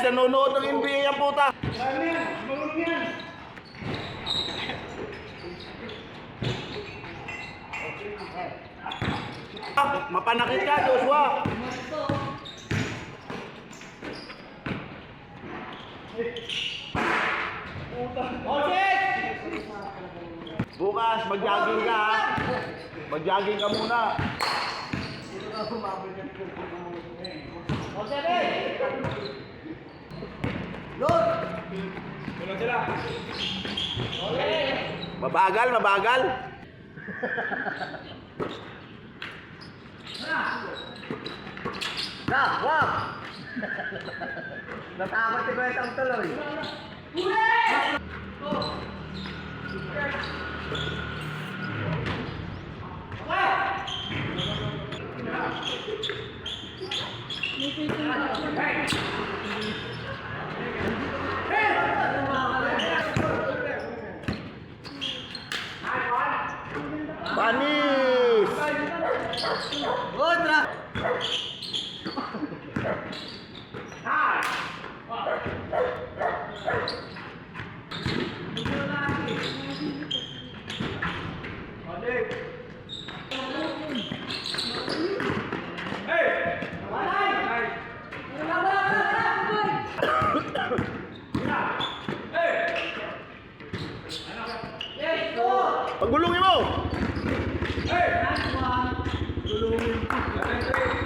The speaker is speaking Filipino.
nanonood ng NBA ang puta. Marunong yan. Mapanakit ka, Joshua. Bukas, mag-jogging ka ha. Mag-jogging ka muna. Mabagal, mabagal. Wag! Natakot si Betang tuloy. Panis! Kontra! Pagulungin mo! Gulungin.